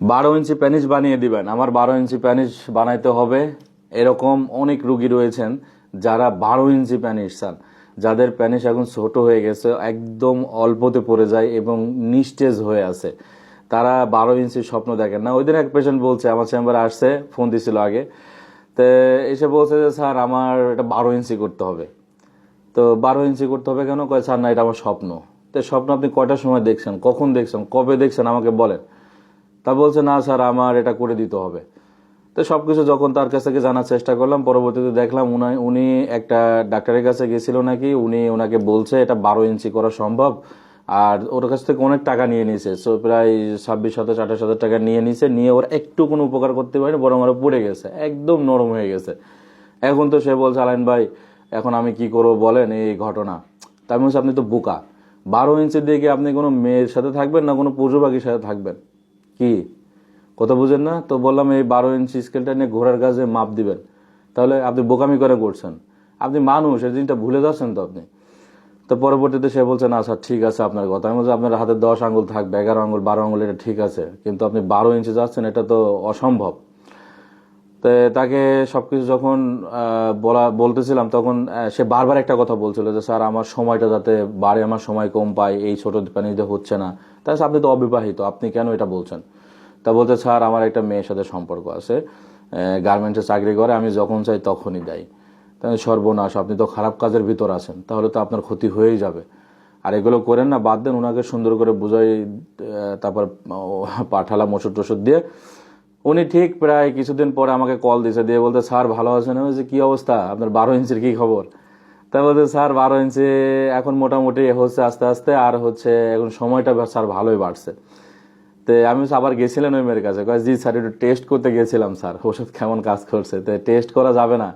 12 ইঞ্চি প্যানিস বানিয়ে দিবেন। আমার 12 ইঞ্চি প্যানিস বানাইতে হবে। এরকম অনেক রুগী রয়েছেন যারা 12 ইঞ্চি প্যানিস চান, যাদের প্যানিস এখন ছোট হয়ে গেছে, একদম অল্পতে পড়ে যায় এবং নিস্তেজ হয়ে আছে। তারা 12 ইঞ্চির স্বপ্ন দেখেন না। ওই দিন এক পেশেন্ট বলছে, আমার চেম্বারে আসছে, ফোন দিছিল আগে, তো এসে বলছে যে স্যার আমার এটা 12 ইঞ্চি করতে হবে। তো 12 ইঞ্চি করতে হবে কেন? কয় স্যার না, এটা আমার স্বপ্ন। তো স্বপ্ন আপনি কয়টার সময় দেখছেন, কখন দেখছেন, কবে দেখছেন আমাকে বলেন। তা বলছে না স্যার আমার এটা করে দিতে হবে। তো সবকিছু যখন তার কাছ থেকে জানার চেষ্টা করলাম, পরবর্তীতে দেখলাম উনি একটা ডাক্তারের কাছে গেছিল নাকি, উনি ওনাকে বলছে এটা 12 ইঞ্চি করা সম্ভব। আর ওর কাছ থেকে অনেক টাকা নিয়ে নিয়েছে, সো প্রায় 26,000-28,000 টাকা নিয়ে নিয়েছে। নিয়ে ওর একটু কোনো উপকার করতে পারেনি, বরং আরো পড়ে গেছে, একদম নরম হয়ে গেছে। এখন তো সে বলছে আলাইন ভাই এখন আমি কি করবো বলেন, এই ঘটনা। তার মধ্যে আপনি তো বোকা। 12 ইঞ্চি দিয়ে কি আপনি কোনো মেয়ের সাথে থাকবেন না কোনো পশু পাখির সাথে থাকবেন? কি কথা বুঝেন না তো? বললাম এই 12 ইঞ্চি স্কেলটা নিয়ে ঘোড়ার কাছে মাপ দিবেন, তাহলে আপনি বোকামি করে করছেন। আপনি মানুষ, এই জিনিসটা ভুলে যাচ্ছেন তো আপনি। তো পরবর্তীতে সে বলছে না স্যার ঠিক আছে আপনার কথা। আমি বলছি আপনার হাতে 10 আঙ্গুল থাকবে, 11 আঙ্গুল, 12 আঙ্গুল, এটা ঠিক আছে, কিন্তু আপনি 12 ইঞ্চি যাচ্ছেন, এটা তো অসম্ভব। তো তাকে সবকিছু যখন বলতেছিলাম, তখন সে বারবার একটা কথা বলছিল যে স্যার আমার সময়টা যাতে বাড়ে, আমার সময় কম পাই, এই ছোট পানিতে হচ্ছে না। তাহলে আপনি তো অবিবাহিত, আপনি কেন এটা বলছেন? তা বলতে স্যার আমার একটা মেয়ের সাথে সম্পর্ক আছে, গার্মেন্টসে চাকরি করে, আমি যখন চাই তখনই দেয়। তাহলে সর্বনাশ, আপনি তো খারাপ কাজের ভিতর আছেন, তাহলে তো আপনার ক্ষতি হয়েই যাবে। আর এগুলো করেন না, বাদ দেন। ওনাকে সুন্দর করে বুঝাই, তারপর পাঠালাম ওষুধ টষুধ দিয়ে। উনি ঠিক প্রায় কিছুদিন পরে আমাকে কল দিয়েছে, দিয়ে বলতে স্যার ভালো আছেন? আমি বলছি কি অবস্থা আপনার, 12 ইঞ্চির কি খবর? তা বলতে স্যার 12 ইঞ্চি এখন মোটামুটি হচ্ছে আস্তে আস্তে, আর হচ্ছে এখন সময়টা স্যার ভালোই বাড়ছে। তো আমি আবার গেছিলেন ওই মেয়ের কাছে, জি স্যার একটু টেস্ট করতে গেছিলাম স্যার, ওষুধ কেমন কাজ করছে। তো টেস্ট করা যাবে না,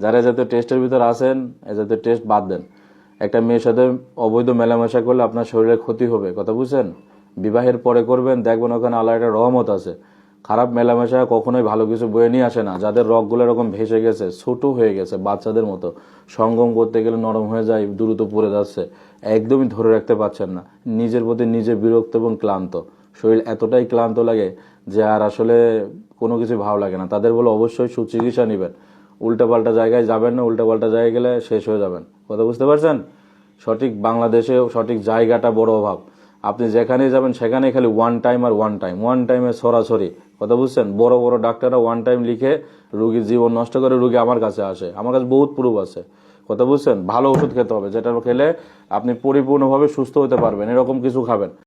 যারা যাতে টেস্টের ভিতর আসেন এ যাতে টেস্ট বাদ দেন। একটা মেয়ের সাথে অবৈধ মেলামেশা করলে আপনার শরীরের ক্ষতি হবে, কথা বুঝছেন? বিবাহের পরে করবেন, দেখবেন ওখানে আল্লাহর একটা রহমত আছে। খারাপ মেলামেশা কখনোই ভালো কিছু বয়ে নিয়ে আসে না। যাদের রগগুলো এরকম ভেসে গেছে, ছোট হয়ে গেছে, বাচ্চাদের মতো, সঙ্গম করতে গেলে নরম হয়ে যায়, দ্রুত পড়ে যাচ্ছে, একদমই ধরে রাখতে পারছেন না, নিজের প্রতি নিজে বিরক্ত এবং ক্লান্ত, শরীর এতটাই ক্লান্ত লাগে যে আর আসলে কোনো কিছু ভালো লাগে না, তাদের বলে অবশ্যই সুচিকিৎসা নেবেন। উল্টাপাল্টা জায়গায় যাবেন না, উল্টাপাল্টা জায়গায় গেলে শেষ হয়ে যাবেন। কথা বুঝতে পারছেন? সঠিক বাংলাদেশে সঠিক জায়গাটা বড় অভাব। আপনি যেখানেই যাবেন সেখানে খালি ওয়ান টাইম আর ওয়ান টাইমে সরাসরি, কথা বুঝছেন? বড় বড় ডাক্তাররা ওয়ান টাইম লিখে রুগীর জীবন নষ্ট করে রুগী আমার কাছে আসে, আমার কাছে বহুত প্রুফ আছে। কথা বুঝছেন? ভালো ওষুধ খেতে হবে, যেটা খেলে আপনি পরিপূর্ণভাবে সুস্থ হতে পারবেন, এরকম কিছু খাবেন।